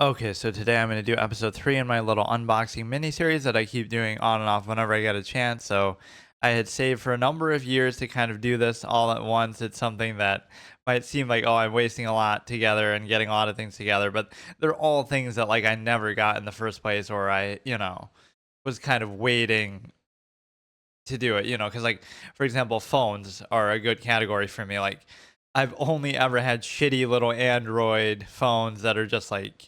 Okay, so today I'm going to do episode 3 in my little unboxing mini series that I keep doing on and off whenever I get a chance. So I had saved for a number of years to kind of do this all at once. It's something that might seem like, oh, I'm wasting a lot together and getting a lot of things together, but they're all things that like I never got in the first place, or I was kind of waiting to do it, because like, for example, phones are a good category for me. Like, I've only ever had shitty little Android phones that are just like,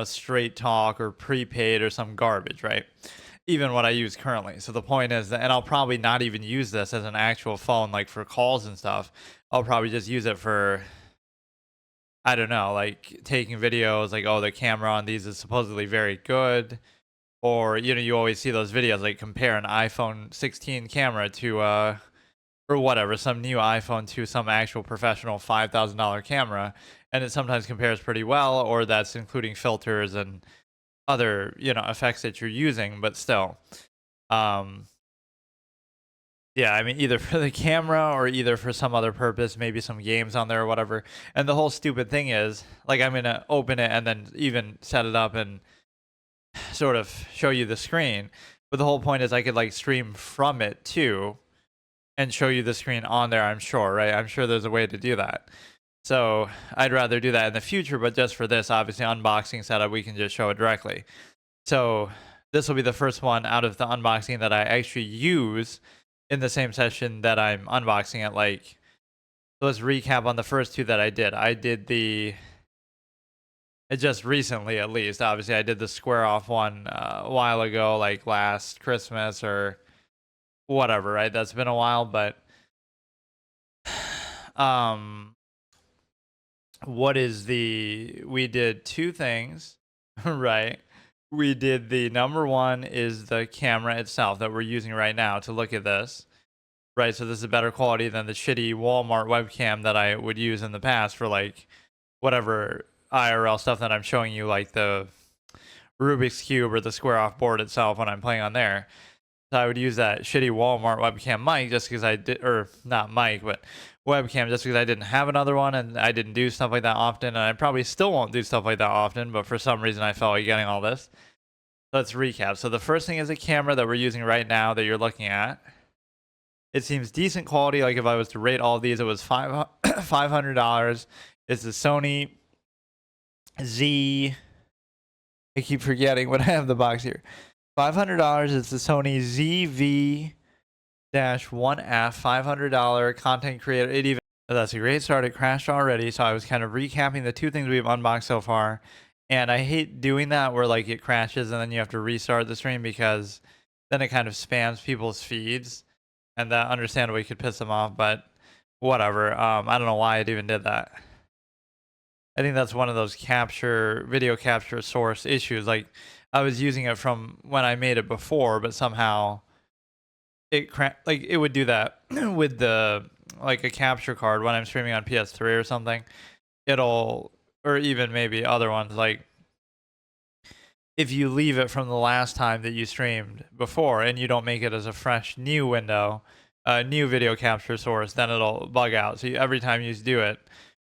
straight talk or prepaid or some garbage, right? Even what I use currently. So the point is that, and I'll probably not even use this as an actual phone, like for calls and stuff. I'll probably just use it for, I don't know, like taking videos, like, oh, the camera on these is supposedly very good. Or, you always see those videos like compare an iPhone 16 camera to or whatever, some new iPhone to some actual professional $5,000 camera, and it sometimes compares pretty well, or that's including filters and other, effects that you're using, but still. Um yeah, I mean, either for the camera or either for some other purpose, maybe some games on there or whatever. And the whole stupid thing is, like, I'm gonna open it and then even set it up and sort of show you the screen. But the whole point is I could like stream from it too and show you the screen on there, I'm sure, right? I'm sure there's a way to do that. So I'd rather do that in the future, but just for this, obviously, unboxing setup, we can just show it directly. So this will be the first one out of the unboxing that I actually use in the same session that I'm unboxing it. Like, so let's recap on the first two that I did. I did just recently, at least. Obviously, I did the square off one a while ago, like last Christmas or whatever, right? That's been a while, but um we did two things, right? We did the number one is the camera itself that we're using right now to look at this, right? So this is better quality than the shitty Walmart webcam that I would use in the past for like whatever IRL stuff that I'm showing you, like the Rubik's Cube or the square off board itself when I'm playing on there. So I would use that shitty Walmart webcam mic just because I did, or not mic, but webcam just because I didn't have another one and I didn't do stuff like that often. And I probably still won't do stuff like that often, but for some reason I felt like getting all this. Let's recap. So the first thing is a camera that we're using right now that you're looking at. It seems decent quality. Like if I was to rate all of these, it was $500. It's the Sony Z. I keep forgetting what I have the box here. $500 is the Sony ZV-1F, $500 content creator. It even That's a great start. It crashed already, so I was kind of recapping the two things we've unboxed so far. And I hate doing that where like it crashes and then you have to restart the stream because then it kind of spams people's feeds, and that understandably could piss them off, but whatever. I don't know why it even did that. I think that's one of those video capture source issues. Like I was using it from when I made it before, but somehow like it would do that with the like a capture card when I'm streaming on PS3 or something. It'll Or even maybe other ones, like if you leave it from the last time that you streamed before and you don't make it as a fresh new window, a new video capture source, then it'll bug out. So every time you do it,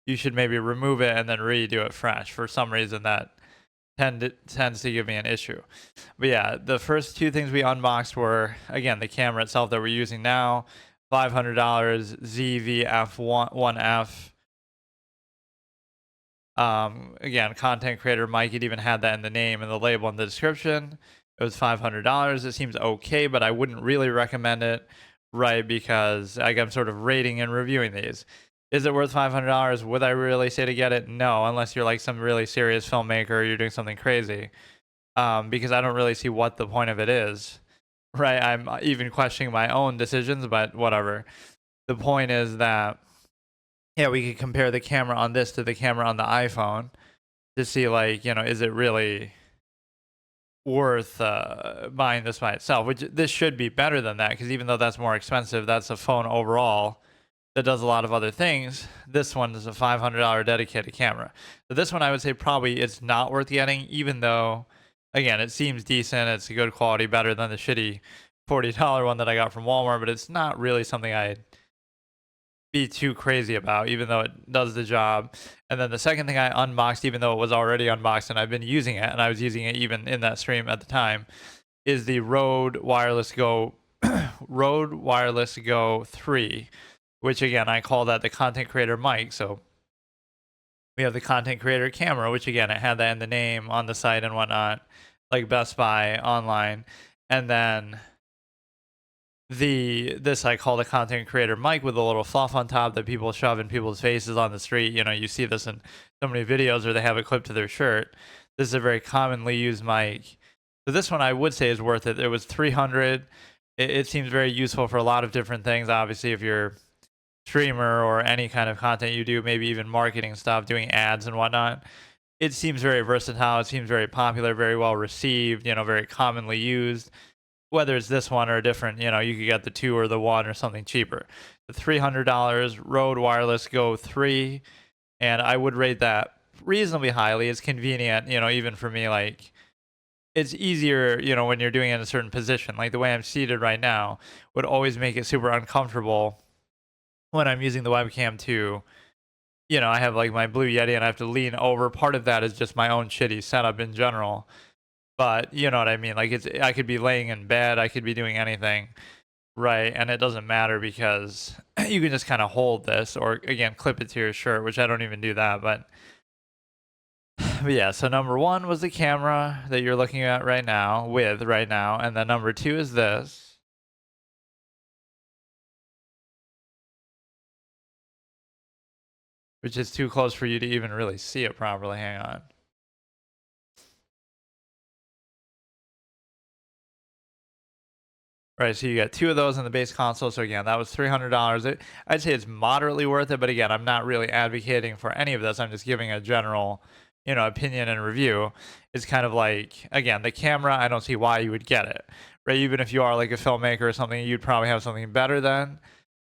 you should maybe remove it and then redo it fresh. For some reason, that tends to give me an issue. But yeah, the first two things we unboxed were, again, the camera itself that we're using now, $500 ZVF1F. Again, content creator Mike, it even had that in the name and the label and the description. It was $500. It seems okay, but I wouldn't really recommend it, right? Because like, I'm sort of rating and reviewing these. Is it worth $500? Would I really say to get it? No, unless you're like some really serious filmmaker or you're doing something crazy. Because I don't really see what the point of it is, right? I'm even questioning my own decisions, but whatever. The point is that, yeah, we could compare the camera on this to the camera on the iPhone to see, like, is it really worth buying this by itself? Which this should be better than that, because even though that's more expensive, that's a phone overall that does a lot of other things. This one is a $500 dedicated camera. So this one, I would say probably it's not worth getting, even though, again, it seems decent. It's a good quality, better than the shitty $40 one that I got from Walmart, but it's not really something I be too crazy about, even though it does the job. And then the second thing I unboxed, even though it was already unboxed and I've been using it, and I was using it even in that stream at the time, is the Rode Wireless Go Rode Wireless Go 3, which again I call that the content creator mic. So we have the content creator camera, which again it had that in the name on the site and whatnot, like Best Buy online, and then this I call the content creator mic with a little fluff on top that people shove in people's faces on the street. You know, you see this in so many videos where they have it clipped to their shirt. This is a very commonly used mic. So this one I would say is worth it. It was 300. It seems very useful for a lot of different things. Obviously, if you're streamer or any kind of content you do, maybe even marketing stuff, doing ads and whatnot. It seems very versatile. It seems very popular, very well received, you know, very commonly used. Whether it's this one or a different, you know, you could get the two or the one or something cheaper. The $300 Rode Wireless Go 3, and I would rate that reasonably highly. It's convenient, you know, even for me, like it's easier, you know, when you're doing it in a certain position. Like the way I'm seated right now would always make it super uncomfortable when I'm using the webcam to, you know, I have like my Blue Yeti and I have to lean over. Part of that is just my own shitty setup in general. But you know what I mean? Like I could be laying in bed, I could be doing anything, right? And it doesn't matter because you can just kind of hold this or again clip it to your shirt, which I don't even do that. But yeah, so number one was the camera that you're looking at right now and then number two is this, which is too close for you to even really see it properly. Hang on. Right, so you got two of those in the base console. So again, that was $300. I'd say it's moderately worth it, but again, I'm not really advocating for any of this. I'm just giving a general, you know, opinion and review. It's kind of like again, the camera. I don't see why you would get it, right? Even if you are like a filmmaker or something, you'd probably have something better then,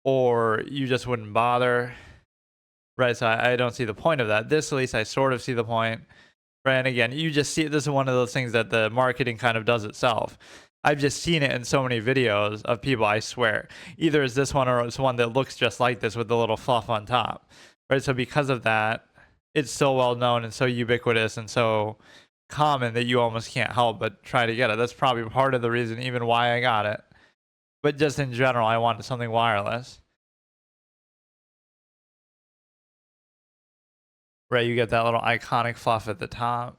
or you just wouldn't bother, right? So I don't see the point of that. This, at least, I sort of see the point. Right, and again, you just see this is one of those things that the marketing kind of does itself. I've just seen it in so many videos of people, I swear. Either it's this one or it's one that looks just like this with the little fluff on top. Right, so because of that, it's so well known and so ubiquitous and so common that you almost can't help but try to get it. That's probably part of the reason even why I got it. But just in general, I wanted something wireless. Right, you get that little iconic fluff at the top.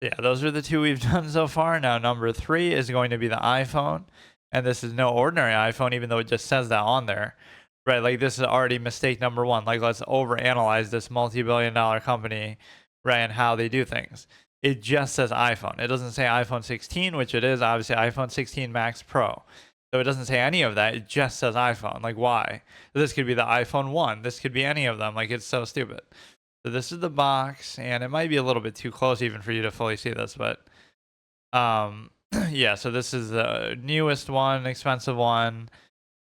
Yeah, those are the two we've done so far. Now, number three is going to be the iPhone. And this is no ordinary iPhone, even though it just says that on there. Right? Like, this is already mistake number one. Like, let's overanalyze this multi billion-dollar company, right, and how they do things. It just says iPhone. It doesn't say iPhone 16, which it is obviously iPhone 16 Max Pro. So it doesn't say any of that. It just says iPhone. Like, why? This could be the iPhone 1. This could be any of them. Like, it's so stupid. So this is the box, and it might be a little bit too close even for you to fully see this, but yeah, so this is the newest one, expensive one.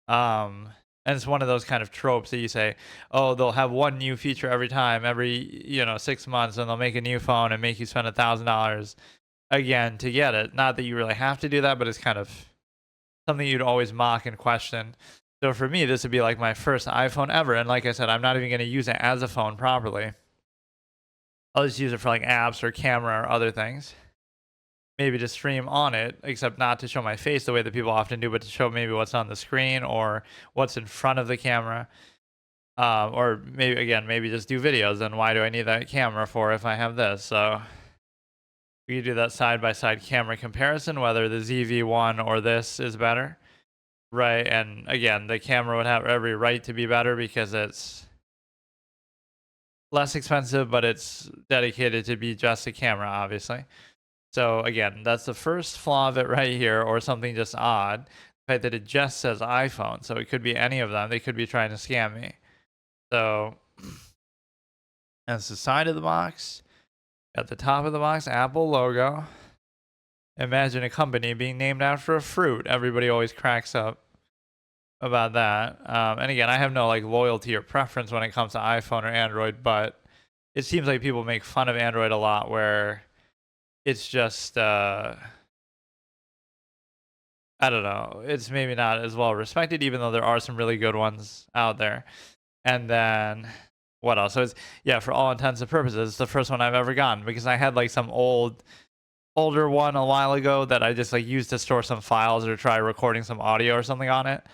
And it's one of those kind of tropes that you say, oh, they'll have one new feature every time, every, you know, 6 months, and they'll make a new phone and make you spend $1,000 again to get it. Not that you really have to do that, but it's kind of something you'd always mock and question. So for me, this would be like my first iPhone ever. And like I said, I'm not even going to use it as a phone properly. I'll just use it for like apps or camera or other things. Maybe to stream on it, except not to show my face the way that people often do, but to show maybe what's on the screen or what's in front of the camera. Or maybe again, maybe just do videos. Then why do I need that camera for if I have this? So we do that side by side camera comparison, whether the ZV-1 or this is better, right? And again, the camera would have every right to be better because it's less expensive, but it's dedicated to be just a camera, obviously. So again, that's the first flaw of it right here, or something just odd. The fact that it just says iPhone, so it could be any of them. They could be trying to scam me. So that's the side of the box. At the top of the box, Apple logo. Imagine a company being named after a fruit. Everybody always cracks up about that. And again, I have no like loyalty or preference when it comes to iPhone or Android, but it seems like people make fun of Android a lot where it's just I don't know, it's maybe not as well respected, even though there are some really good ones out there. And then what else? So it's, yeah, for all intents and purposes, it's the first one I've ever gotten because I had like some older one a while ago that I just like used to store some files or try recording some audio or something on it.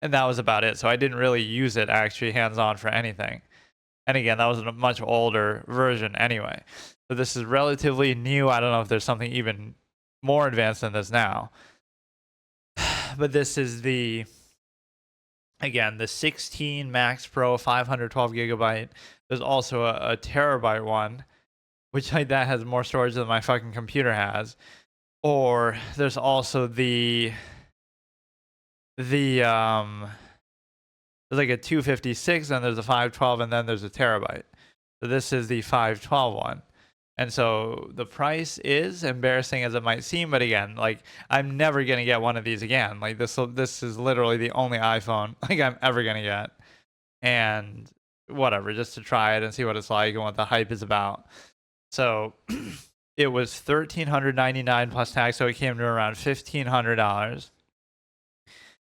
And that was about it. So I didn't really use it actually hands on for anything. And again, that was a much older version anyway. So this is relatively new. I don't know if there's something even more advanced than this now. But this is the, again, the 16 Max Pro 512 gigabyte. There's also a terabyte one, which like that has more storage than my fucking computer has. Or there's also the there's like a 256, and there's a 512, and then there's a terabyte. So this is the 512 one. And so the price is embarrassing as it might seem, but again, like I'm never gonna get one of these again. Like this is literally the only iPhone like I'm ever gonna get. And whatever, just to try it and see what it's like and what the hype is about. So it was $1,399 plus tax, so it came to around $1,500.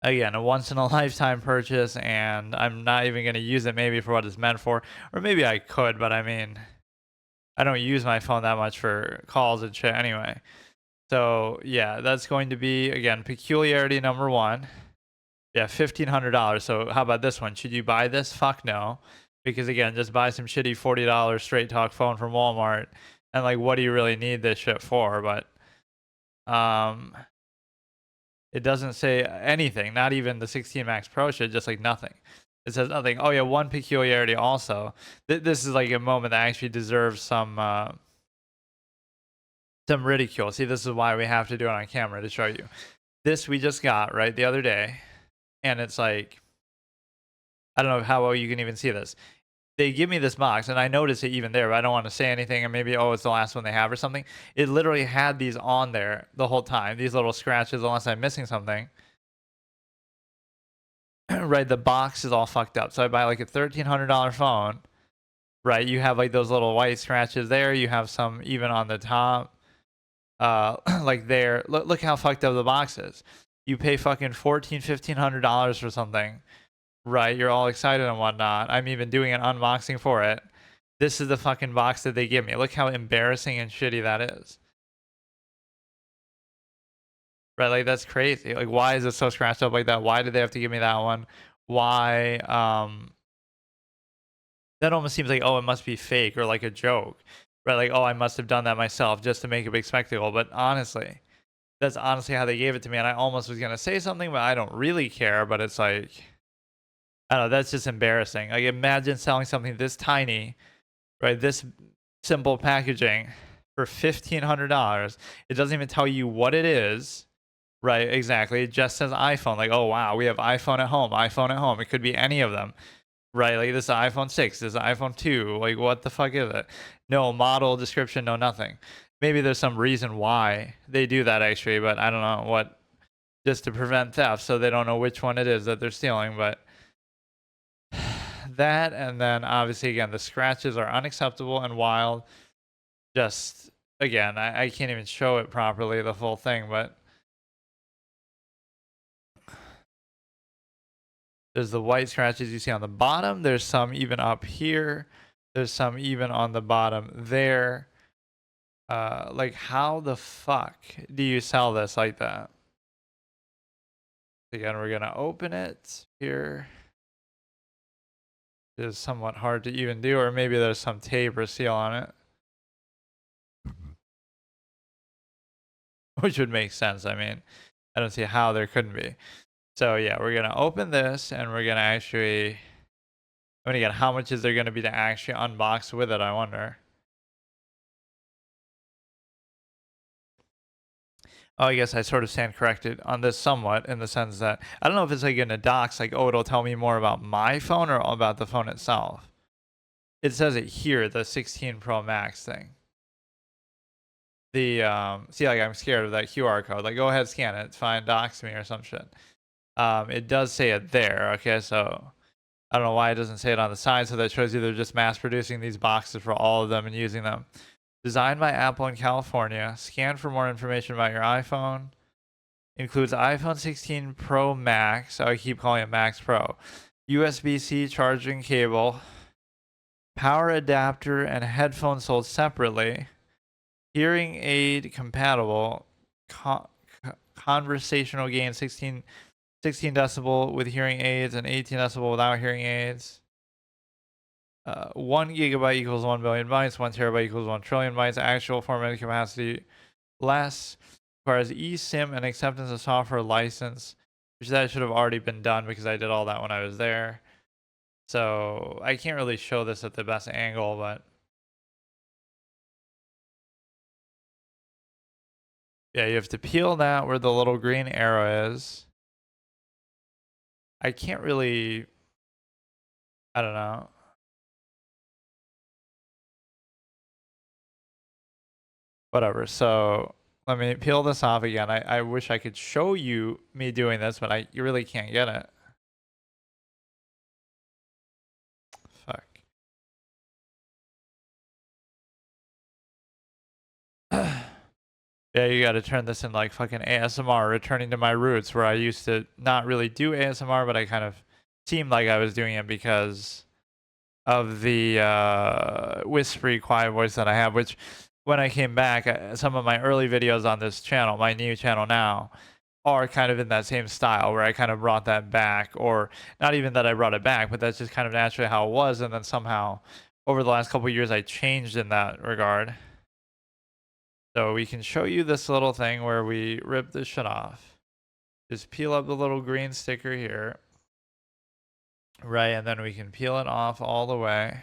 Again, a once in a lifetime purchase, and I'm not even going to use it maybe for what it's meant for, or maybe I could, but I mean, I don't use my phone that much for calls and shit anyway. So yeah, that's going to be, again, peculiarity number one. Yeah, $1,500. So how about this one? Should you buy this? Fuck no, because again, just buy some shitty $40 straight talk phone from Walmart, and like, what do you really need this shit for? But it doesn't say anything, not even the 16 Max Pro shit, just like nothing. It says nothing. Oh yeah, one peculiarity also. This is like a moment that actually deserves some ridicule. See, this is why we have to do it on camera to show you. This we just got right the other day, and it's like, I don't know how well you can even see this. They give me this box, and I notice it even there, but I don't want to say anything, and maybe, oh, it's the last one they have or something. It literally had these on there the whole time, these little scratches, unless I'm missing something. Right, the box is all fucked up. So I buy like a $1,300 phone, right? You have like those little white scratches there. You have some even on the top, like there. Look how fucked up the box is. You pay fucking $1,500 for something, right? You're all excited and whatnot. I'm even doing an unboxing for it. This is the fucking box that they give me. Look how embarrassing and shitty that is. Right, like that's crazy. Like, why is it so scratched up like that? Why did they have to give me that one? Why? That almost seems like, oh, it must be fake or like a joke, right? Like, oh, I must have done that myself just to make a big spectacle. But honestly, that's honestly how they gave it to me. And I almost was gonna say something, but I don't really care. But it's like, I don't know. That's just embarrassing. Like, imagine selling something this tiny, right? This simple packaging for $1,500. It doesn't even tell you what it is. Right, exactly. It just says iPhone. Like, oh wow, we have iPhone at home, iPhone at home. It could be any of them. Right, like this is iPhone 6, this is iPhone 2. Like, what the fuck is it? No model description, no nothing. Maybe there's some reason why they do that actually, but I don't know what, just to prevent theft, so they don't know which one it is that they're stealing. But that, and then obviously again, the scratches are unacceptable and wild. Just again, I can't even show it properly, the full thing, but there's the white scratches you see on the bottom. There's some even up here. There's some even on the bottom there. Like, how the fuck do you sell this like that? Again, we're gonna open it here. It is somewhat hard to even do, or maybe there's some tape or seal on it, which would make sense. I mean, I don't see how there couldn't be. So yeah, we're gonna open this, and we're gonna actually. I mean, again, how much is there gonna be to actually unbox with it? I wonder. Oh, I guess I sort of stand corrected on this somewhat in the sense that I don't know if it's like in a docs, like, oh, it'll tell me more about my phone or about the phone itself. It says it here, the 16 Pro Max thing. The see, like, I'm scared of that QR code. Like, go ahead, scan it. It's fine. Docs me or some shit. It does say it there. Okay, so I don't know why it doesn't say it on the side. So that shows you they're just mass producing these boxes for all of them and using them. Designed by Apple in California. Scan for more information about your iPhone. Includes iPhone 16 Pro Max. I keep calling it Max Pro. USB-C charging cable, power adapter, and headphones sold separately. Hearing aid compatible. Con- conversational gain 16 decibel with hearing aids and 18 decibel without hearing aids. 1 gigabyte equals 1 billion bytes. 1 terabyte equals 1 trillion bytes. Actual formatting capacity less. Requires eSIM and acceptance of software license, which that should have already been done because I did all that when I was there. So I can't really show this at the best angle, but yeah, you have to peel that where the little green arrow is. I can't really, I don't know. Whatever. So let me peel this off again. I wish I could show you me doing this, but you really can't get it. Fuck. Yeah, you got to turn this in like fucking ASMR, returning to my roots where I used to not really do ASMR, but I kind of seemed like I was doing it because of the whispery, quiet voice that I have, which when I came back, some of my early videos on this channel, my new channel now, are kind of in that same style where I kind of brought that back, or not even that I brought it back, but that's just kind of naturally how it was. And then somehow over the last couple of years, I changed in that regard. So we can show you this little thing where we rip this shit off. Just peel up the little green sticker here. Right, and then we can peel it off all the way.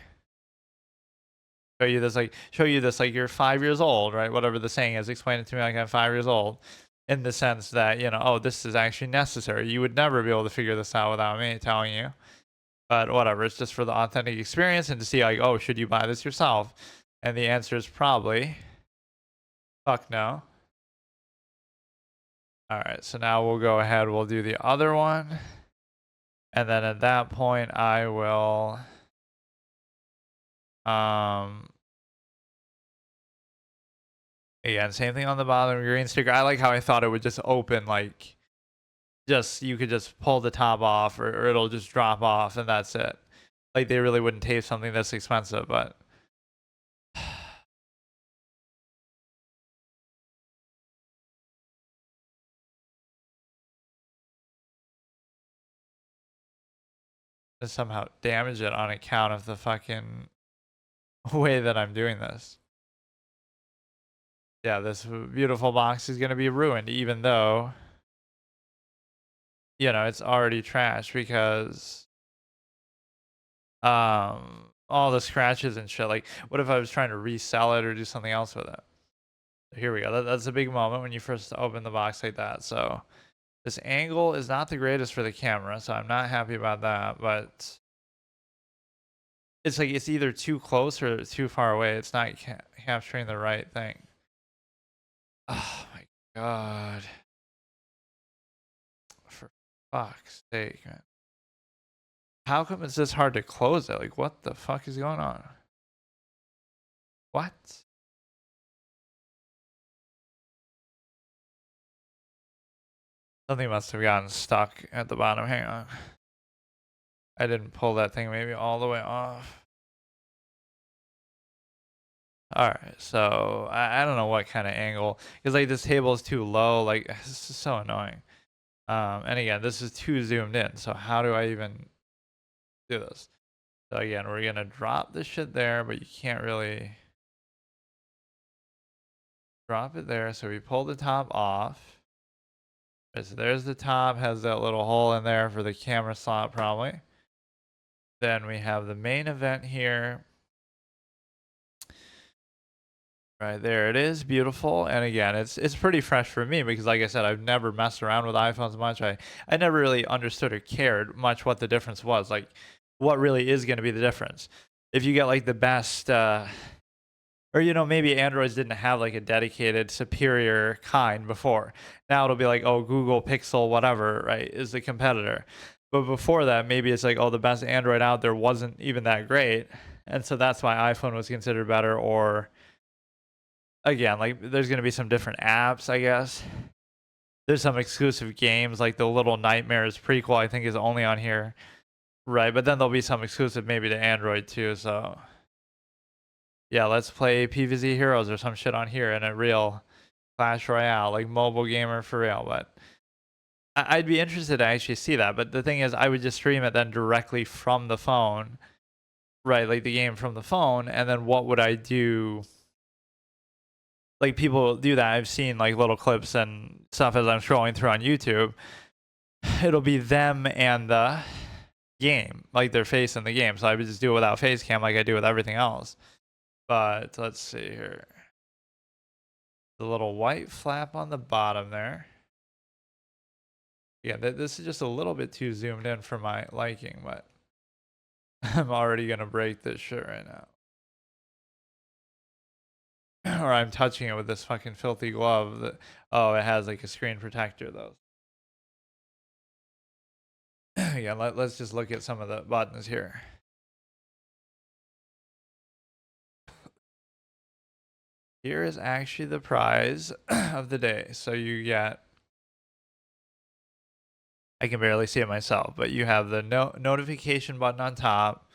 Show you this like you're 5 years old, right? Whatever the saying is, explain it to me like I'm 5 years old. In the sense that, oh, this is actually necessary. You would never be able to figure this out without me telling you. But whatever, it's just for the authentic experience and to see like, oh, should you buy this yourself? And the answer is probably fuck no. All right, so now we'll go ahead, we'll do the other one. And then at that point I will again, same thing on the bottom, green sticker. I like how I thought it would just open like just you could just pull the top off or it'll just drop off and that's it. Like they really wouldn't tape something this expensive, but to somehow damage it on account of the fucking way that I'm doing this. Yeah, this beautiful box is going to be ruined even though it's already trashed because all the scratches and shit. Like what if I was trying to resell it or do something else with it? Here we go. That's a big moment when you first open the box like that. So this angle is not the greatest for the camera, so I'm not happy about that, but it's like it's either too close or too far away. It's not capturing the right thing. Oh my god. For fuck's sake, man. How come it's this hard to close it? Like, what the fuck is going on? What? Something must have gotten stuck at the bottom. Hang on. I didn't pull that thing maybe all the way off. Alright, so I don't know what kind of angle. Because, like, this table is too low. Like, this is so annoying. And again, this is too zoomed in. So how do I even do this? So again, we're going to drop this shit there, but you can't really drop it there. So we pull the top off. Right, so there's the top, has that little hole in there for the camera slot probably. Then we have the main event here. Right there it is, beautiful. And again, it's pretty fresh for me because like I said, I've never messed around with iPhones much. I never really understood or cared much what the difference was. Like what really is going to be the difference. If you get like the best or maybe Androids didn't have like a dedicated superior kind before. Now it'll be like, oh, Google Pixel whatever, right, is the competitor. But before that, maybe it's like, oh, the best Android out there wasn't even that great. And so that's why iPhone was considered better, or again, like there's going to be some different apps, I guess, There's some exclusive games like the Little Nightmares prequel, I think is only on here. Right, but then there'll be some exclusive maybe to Android too, so yeah, let's play PvZ Heroes or some shit on here in a real Clash Royale, like mobile gamer for real, but I'd be interested to actually see that, but the thing is I would just stream it then directly from the phone, right, like the game from the phone, and then what would I do? Like people do that. I've seen like little clips and stuff as I'm scrolling through on YouTube. It'll be them and the game, like their face in the game. So I would just do it without face cam like I do with everything else. But let's see here. The little white flap on the bottom there. Yeah, this is just a little bit too zoomed in for my liking, but I'm already going to break this shit right now. Or I'm touching it with this fucking filthy glove. Oh, it has like a screen protector though. Yeah, let's just look at some of the buttons here. Here is actually the prize of the day. So you get, I can barely see it myself, but you have the notification button on top.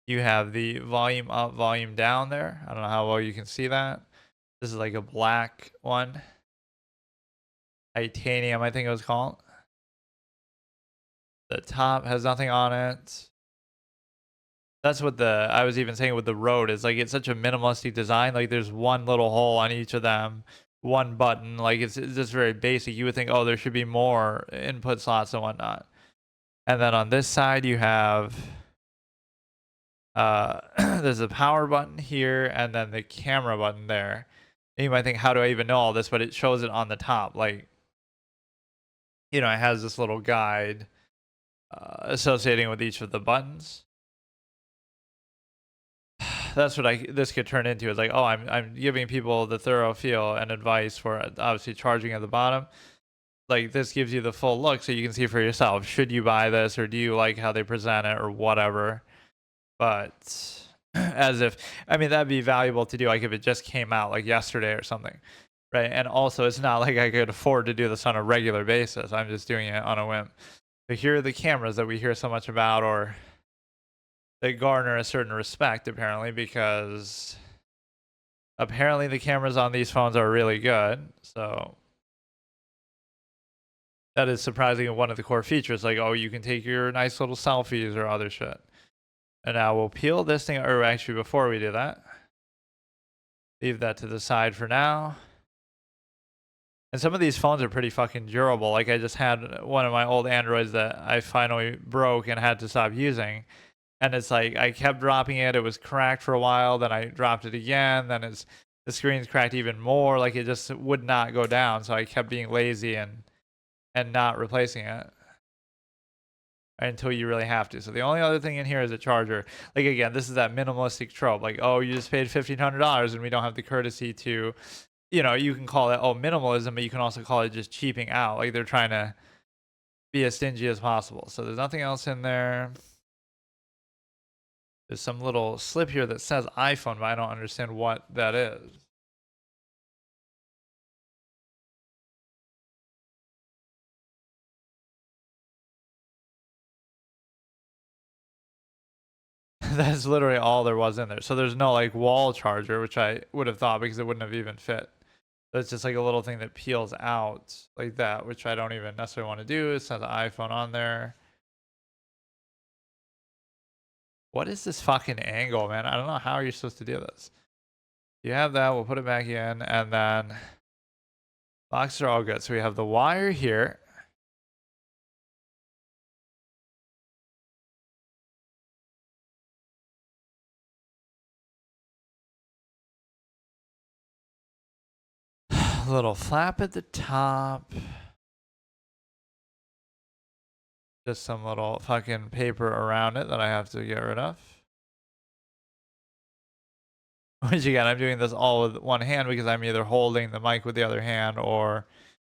You have the volume up, volume down there. I don't know how well you can see that. This is like a black one. Titanium, I think it was called. The top has nothing on it. That's what I was even saying with the Rode is like it's such a minimalistic design. Like there's one little hole on each of them, one button. Like it's just very basic. You would think, oh, there should be more input slots and whatnot. And then on this side you have there's a power button here and then the camera button there. And you might think, how do I even know all this? But it shows it on the top. Like, you know, it has this little guide associating with each of the buttons. That's what this could turn into. Is like, oh, I'm giving people the thorough feel and advice for obviously charging at the bottom. Like this gives you the full look so you can see for yourself. Should you buy this or do you like how they present it or whatever? But as if, I mean, that'd be valuable to do like if it just came out like yesterday or something, right? And also it's not like I could afford to do this on a regular basis. I'm just doing it on a whim. But here are the cameras that we hear so much about, or they garner a certain respect apparently, because apparently the cameras on these phones are really good. So that is surprising. One of the core features, like, oh, you can take your nice little selfies or other shit. And now we'll peel this thing, or actually before we do that, leave that to the side for now. And some of these phones are pretty fucking durable. Like I just had one of my old Androids that I finally broke and had to stop using. And it's like I kept dropping it. It was cracked for a while. Then I dropped it again. Then the screen's cracked even more. Like it just would not go down. So I kept being lazy and not replacing it until you really have to. So the only other thing in here is a charger. Like again, this is that minimalistic trope. Like, oh, you just paid $1,500 and we don't have the courtesy to, you know, you can call it, oh, minimalism, but you can also call it just cheaping out. Like they're trying to be as stingy as possible. So there's nothing else in there. There's some little slip here that says iPhone, but I don't understand what that is. That's literally all there was in there. So there's no like wall charger, which I would have thought because it wouldn't have even fit. So it's just like a little thing that peels out like that, which I don't even necessarily want to do. It says iPhone on there. What is this fucking angle, man? I don't know how you're supposed to do this. You have that, we'll put it back in, and then boxes are all good. So we have the wire here. Little flap at the top. Just some little fucking paper around it that I have to get rid of. Which again, I'm doing this all with one hand because I'm either holding the mic with the other hand or,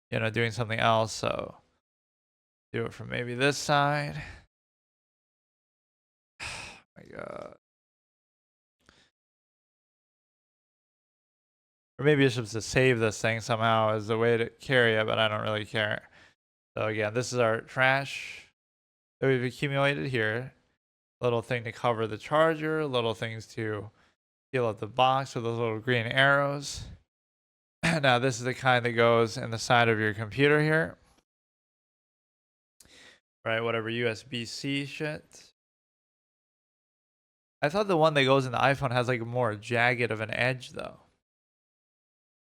you know, doing something else. So do it from maybe this side. Oh, my God. Or maybe it's just to save this thing somehow as a way to carry it, but I don't really care. So again, this is our trash that we've accumulated here. Little thing to cover the charger, little things to seal up the box with those little green arrows. Now this is the kind that goes in the side of your computer here, right? Whatever USB-C shit. I thought the one that goes in the iPhone has like more jagged of an edge though.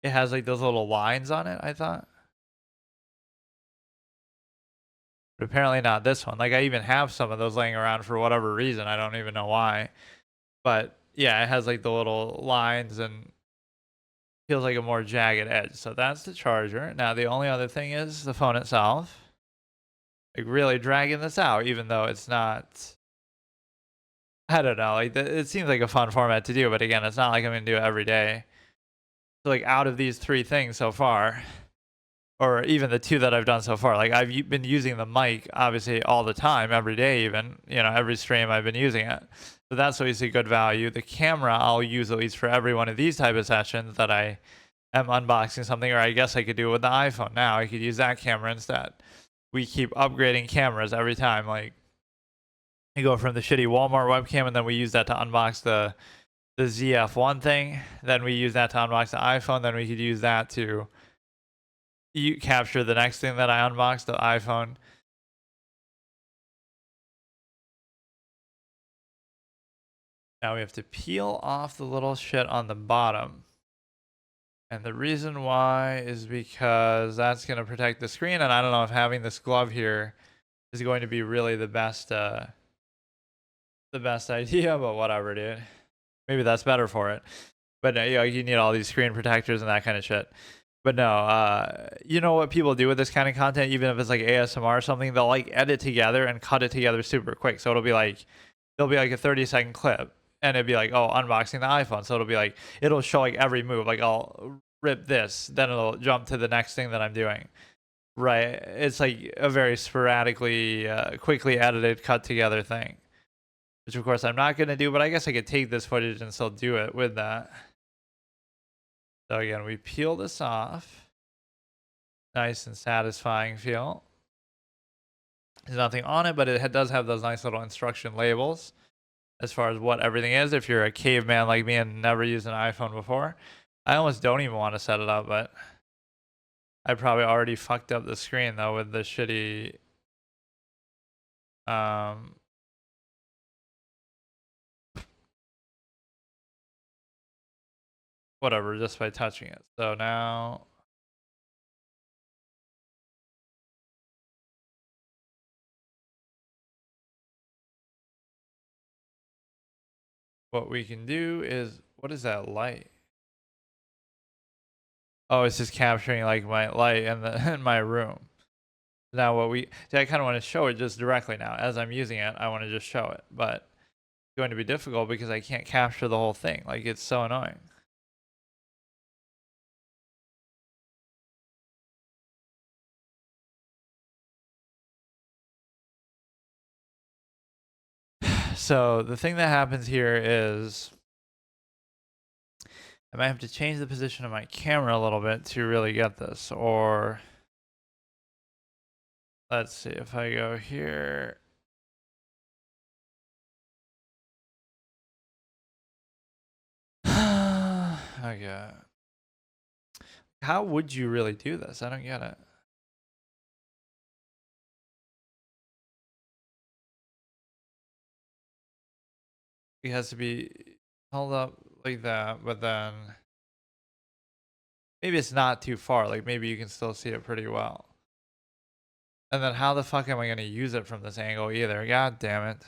It has like those little lines on it, I thought. But apparently not this one. Like I even have some of those laying around for whatever reason. I don't even know why. But yeah, it has like the little lines and feels like a more jagged edge. So that's the charger. Now the only other thing is the phone itself. Like really dragging this out, even though it's not. I don't know. Like it seems like a fun format to do, but again, it's not like I'm gonna do it every day. So like out of these three things so far, or even the two that I've done so far, like been using the mic obviously all the time, every day, even every stream I've been using it. So that's always a good value. The camera I'll use at least for every one of these type of sessions that I am unboxing something, or I guess I could do it with the iPhone now. I could use that camera instead. We keep upgrading cameras every time. Like you go from the shitty Walmart webcam, and then we use that to unbox the ZF1 thing. Then we use that to unbox the iPhone. Then we could use that to capture the next thing that I unboxed, the iPhone. Now we have to peel off the little shit on the bottom. And the reason why is because that's going to protect the screen. And I don't know if having this glove here is going to be really the best idea, but whatever, dude. Maybe that's better for it. But no, you need all these screen protectors and that kind of shit. But no, you know what people do with this kind of content, even if it's like ASMR or something, they'll like edit together and cut it together super quick. So there'll be like a 30-second clip and it'd be like, oh, unboxing the iPhone. So it'll show like every move. Like I'll rip this, then it'll jump to the next thing that I'm doing. Right. It's like a very sporadically, quickly edited, cut together thing, which of course I'm not going to do, but I guess I could take this footage and still do it with that. So again, we peel this off. Nice and satisfying feel. There's nothing on it, but it does have those nice little instruction labels as far as what everything is. If you're a caveman like me and never used an iPhone before, I almost don't even want to set it up, but I probably already fucked up the screen though with the shitty whatever, just by touching it. So now what we can do is, what is that light? Oh, it's just capturing like my light in the in my room. Now I kind of want to show it just directly now. As I'm using it, I want to just show it, but it's going to be difficult because I can't capture the whole thing. Like it's so annoying. So the thing that happens here is I might have to change the position of my camera a little bit to really get this, or let's see if I go here. Okay. How would you really do this? I don't get it. It has to be held up like that, but then maybe it's not too far. Like maybe you can still see it pretty well. And then how the fuck am I going to use it from this angle either? God damn it.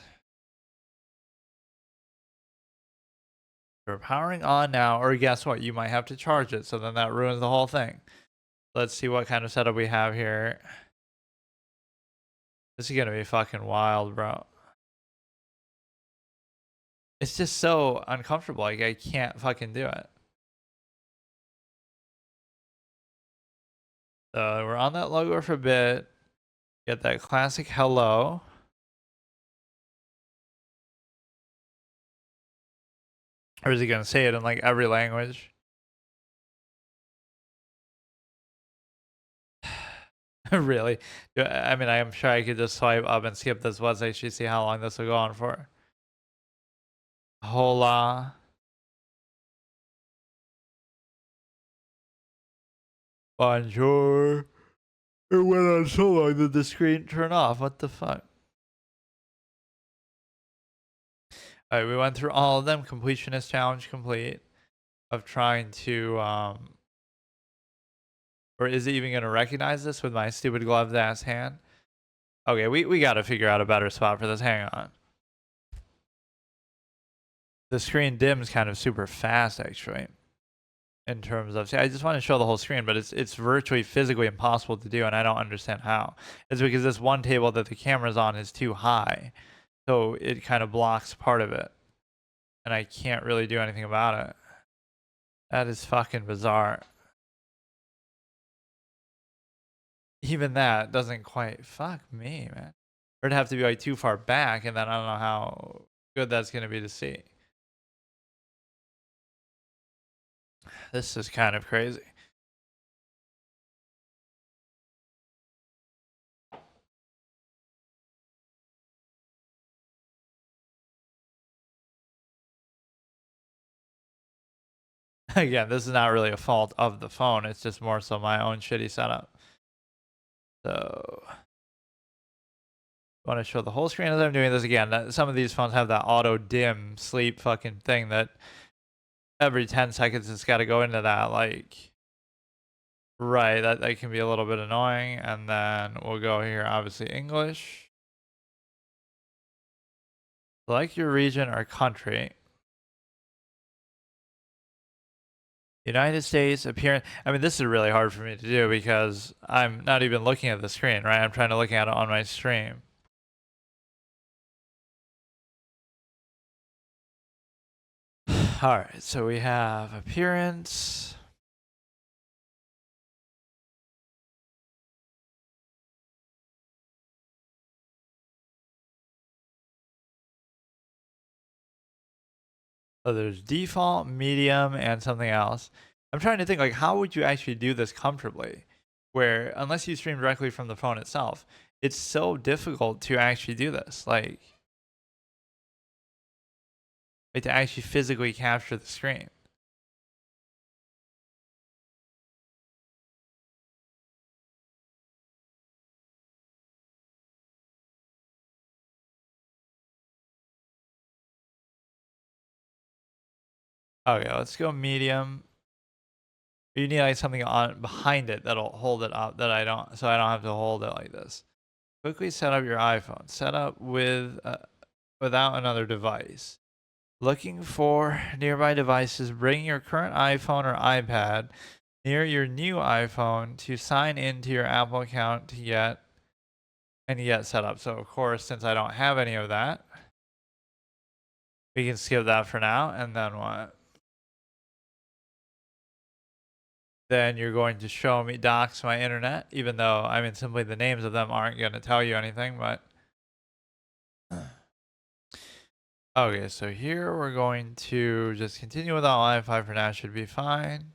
We're powering on now, or guess what? You might have to charge it, so then that ruins the whole thing. Let's see what kind of setup we have here. This is going to be fucking wild, bro. It's just so uncomfortable. Like I can't fucking do it. So we're on that logo for a bit. Get that classic hello. Or is he gonna say it in like every language? Really? I mean, I'm sure I could just swipe up and skip this once I should see how long this will go on for. Hola. Bonjour. It went on so long that the screen turned off. What the fuck? Alright, we went through all of them. Completionist challenge complete. Of trying to, or is it even going to recognize this with my stupid gloved ass hand? Okay, we got to figure out a better spot for this. Hang on. The screen dims kind of super fast, actually. In terms of, see, I just want to show the whole screen, but it's virtually physically impossible to do, and I don't understand how. It's because this one table that the camera's on is too high, so it kind of blocks part of it, and I can't really do anything about it. That is fucking bizarre. Even that doesn't quite, fuck me, man. Or it'd have to be like too far back, and then I don't know how good that's gonna be to see. This is kind of crazy. Again, this is not really a fault of the phone. It's just more so my own shitty setup. So, want to show the whole screen as I'm doing this again. Some of these phones have that auto dim sleep fucking thing that every 10 seconds it's got to go into that. Like, right, that can be a little bit annoying. And then we'll go here, obviously, English. Select your region or country. United States appearance. I mean, this is really hard for me to do because I'm not even looking at the screen, right? I'm trying to look at it on my stream. All right, so we have appearance. So there's default, medium, and something else. I'm trying to think, like, how would you actually do this comfortably? Where, unless you stream directly from the phone itself, it's so difficult to actually do this. Like to actually physically capture the screen. Okay, let's go medium. You need like something on behind it that'll hold it up that I don't, so I don't have to hold it like this. Quickly set up your iPhone. Set up with without another device. Looking for nearby devices. Bring your current iPhone or iPad near your new iPhone to sign into your Apple account to get set up. So of course, since I don't have any of that, we can skip that for now. And then what? Then you're going to show me docs my internet, even though I mean simply the names of them aren't going to tell you anything, but okay, so here we're going to just continue without Wi-Fi for now, should be fine.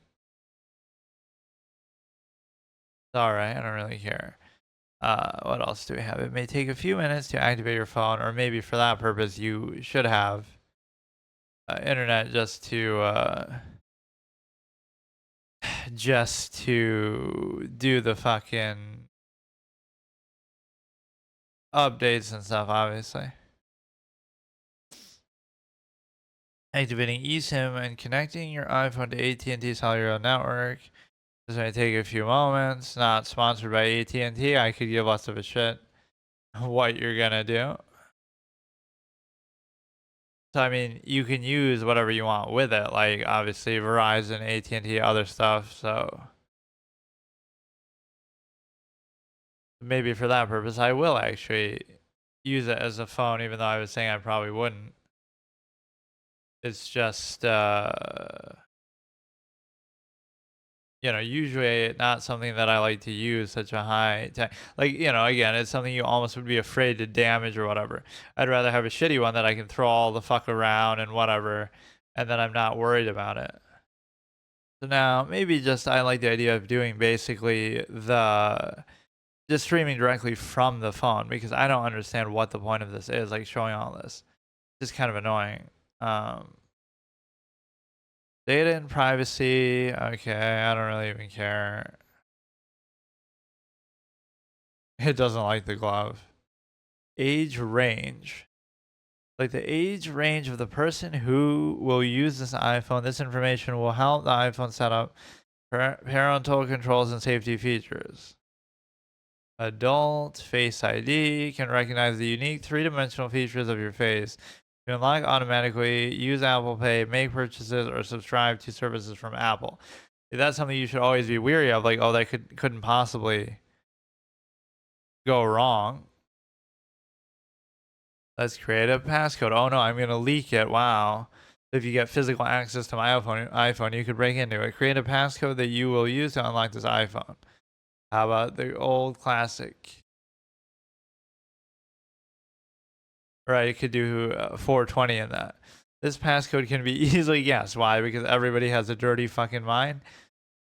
It's alright, I don't really care. What else do we have? It may take a few minutes to activate your phone, or maybe for that purpose you should have internet just to do the fucking updates and stuff, obviously. Activating eSIM and connecting your iPhone to AT&T cellular network. This may take a few moments. Not sponsored by AT&T. I could give less of a shit what you're gonna do. So I mean, you can use whatever you want with it, like obviously Verizon, AT&T, other stuff. So maybe for that purpose, I will actually use it as a phone, even though I was saying I probably wouldn't. It's just, you know, usually not something that I like to use such a high tech. Like, you know, again, it's something you almost would be afraid to damage or whatever. I'd rather have a shitty one that I can throw all the fuck around and whatever, and then I'm not worried about it. So now maybe just I like the idea of doing basically just streaming directly from the phone because I don't understand what the point of this is, like showing all this. It's kind of annoying. Um, Data and privacy. Okay, I don't really even care. It doesn't like the glove. Age range. Like the age range of the person who will use this iPhone. This information will help the iPhone set up parental controls and safety features. Adult Face ID can recognize the unique three-dimensional features of your face. You unlock automatically, use Apple Pay, make purchases, or subscribe to services from Apple. That's something you should always be weary of. Like, oh, that couldn't possibly go wrong. Let's create a passcode. Oh no, I'm gonna leak it. Wow. If you get physical access to my iPhone, you could break into it. Create a passcode that you will use to unlock this iPhone. How about the old classic? Right, you could do 420 in that. This passcode can be easily guessed. Why? Because everybody has a dirty fucking mind,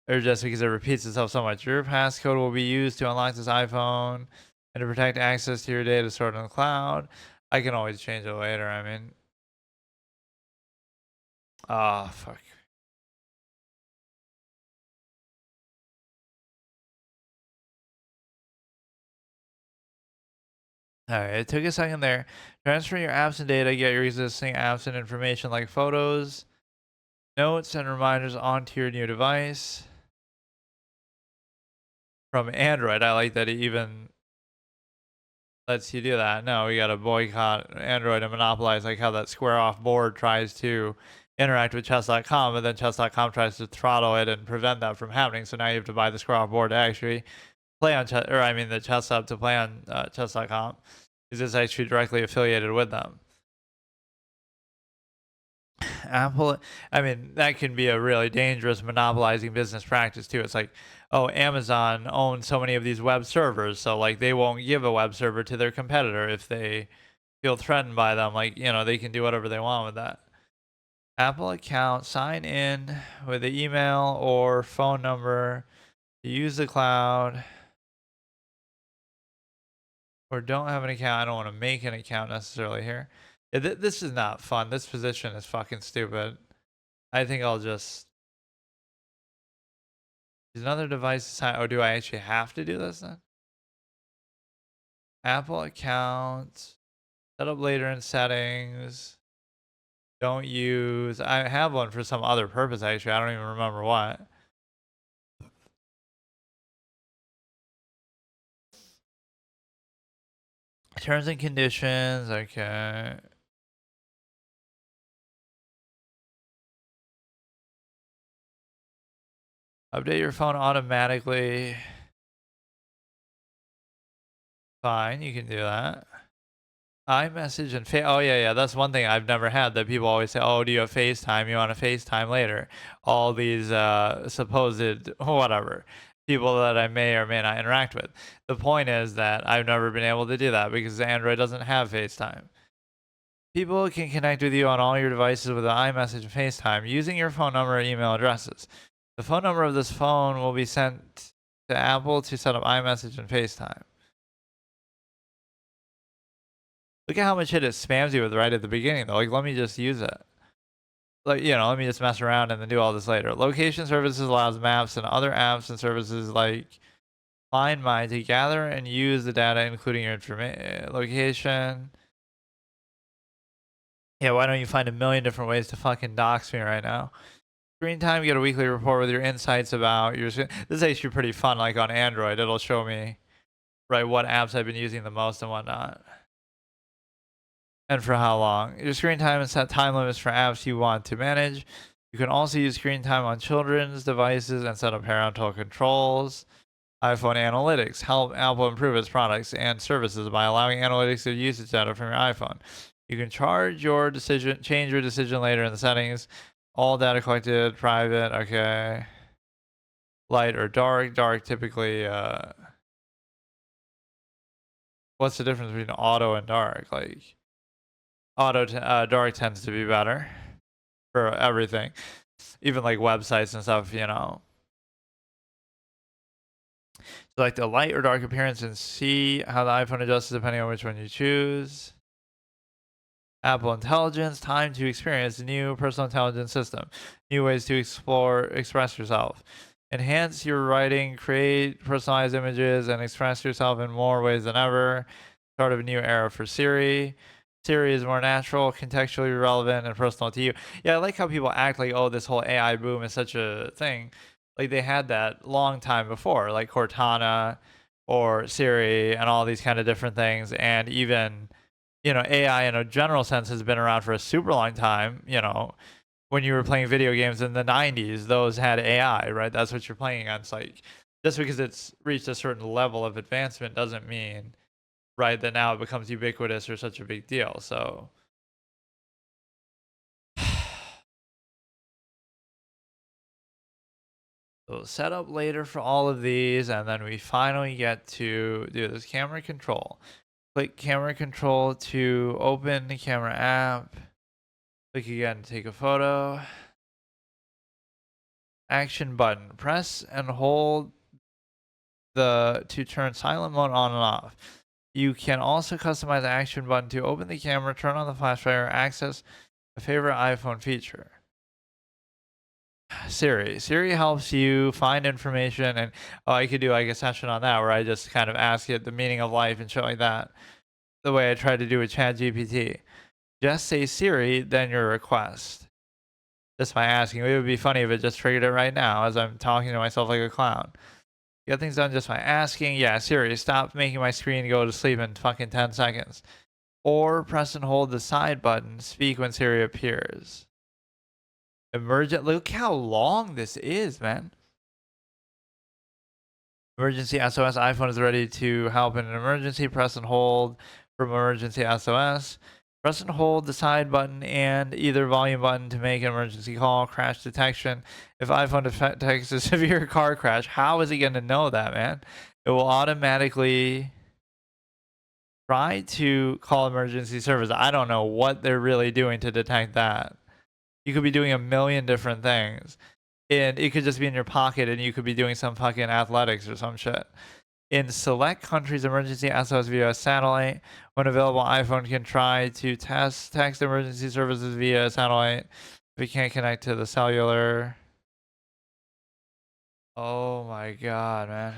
or just because it repeats itself so much. Your passcode will be used to unlock this iPhone and to protect access to your data stored in the cloud. I can always change it later. I mean, ah, fuck. All right, it took a second there. Transfer your apps and data, get your existing apps and information like photos, notes, and reminders onto your new device. From Android, I like that it even lets you do that. No, we gotta boycott Android and monopolize, like how that square off board tries to interact with chess.com, but then chess.com tries to throttle it and prevent that from happening. So now you have to buy the square off board to actually play on chess, or I mean the chess app to play on chess.com. Is this actually directly affiliated with them? Apple, I mean, that can be a really dangerous monopolizing business practice too. It's like, oh, Amazon owns so many of these web servers, so like they won't give a web server to their competitor if they feel threatened by them. Like, they can do whatever they want with that. Apple account, sign in with the email or phone number to use the cloud, or don't have an account. I don't want to make an account necessarily here. This is not fun. This position is fucking stupid. I think I'll just use another device to sign. Oh, do I actually have to do this then? Apple account, set up later in settings. Don't use. I have one for some other purpose actually. I don't even remember what. Terms and conditions. Okay. Update your phone automatically. Fine, you can do that. iMessage and oh yeah, that's one thing I've never had that people always say, oh, do you have FaceTime? You want to FaceTime later? All these supposed whatever people that I may or may not interact with. The point is that I've never been able to do that because Android doesn't have FaceTime. People can connect with you on all your devices with iMessage and FaceTime using your phone number and email addresses. The phone number of this phone will be sent to Apple to set up iMessage and FaceTime. Look at how much shit it spams you with right at the beginning, though. Like, let me just use it. Like, let me just mess around and then do all this later. Location services allows maps and other apps and services like Find My to gather and use the data, including your information, location. Yeah, why don't you find a million different ways to fucking dox me right now? Screen time, get a weekly report with your insights about your screen. This is actually pretty fun. Like on Android, it'll show me, right, what apps I've been using the most and whatnot. And for how long. Your screen time and set time limits for apps you want to manage. You can also use screen time on children's devices and set up parental controls. iPhone analytics help Apple improve its products and services by allowing analytics to use its data from your iPhone. You can change your decision later in the settings. All data collected, private, okay. Light or dark. Dark typically, what's the difference between auto and dark? Like, dark tends to be better for everything, even like websites and stuff. Select a light or dark appearance and see how the iPhone adjusts depending on which one you choose. Apple Intelligence, time to experience the new personal intelligence system. New ways to express yourself. Enhance your writing, create personalized images, and express yourself in more ways than ever. Start of a new era for Siri. Siri is more natural, contextually relevant, and personal to you. Yeah, I like how people act like, oh, this whole AI boom is such a thing. Like they had that long time before, like Cortana or Siri and all these kind of different things. And even, AI in a general sense has been around for a super long time. When you were playing video games in the 90s, those had AI, right? That's what you're playing on. It's like just because it's reached a certain level of advancement doesn't mean, right, that now it becomes ubiquitous or such a big deal. So we'll set up later for all of these, and then we finally get to do this camera control. Click camera control to open the camera app. Click again to take a photo. Action button. Press and hold to turn silent mode on and off. You can also customize the action button to open the camera, turn on the flashlight, or access a favorite iPhone feature. Siri helps you find information, and I could do like a session on that where I just kind of ask it the meaning of life and shit like that. The way I tried to do with ChatGPT. Just say Siri, then your request. Just by asking. It would be funny if it just triggered it right now as I'm talking to myself like a clown. Get things done just by asking. Yeah, Siri, stop making my screen go to sleep in fucking 10 seconds. Or press and hold the side button. Speak when Siri appears. Emergent. Look how long this is, man. Emergency SOS. iPhone is ready to help in an emergency. Press and hold from emergency SOS. Press and hold the side button and either volume button to make an emergency call. Crash detection. If iPhone detects a severe car crash, how is it going to know that, man? It will automatically try to call emergency service. I don't know what they're really doing to detect that. You could be doing a million different things. And it could just be in your pocket and you could be doing some fucking athletics or some shit. In select countries, emergency SOS via satellite. When available, iPhone can try to text emergency services via satellite if it can't connect to the cellular. Oh my god, man.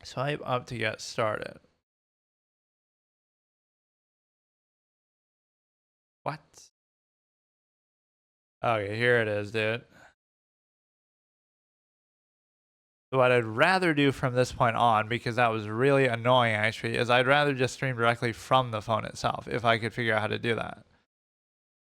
Swipe up to get started. What? Okay, here it is, dude. What I'd rather do from this point on, because that was really annoying actually, is I'd rather just stream directly from the phone itself if I could figure out how to do that.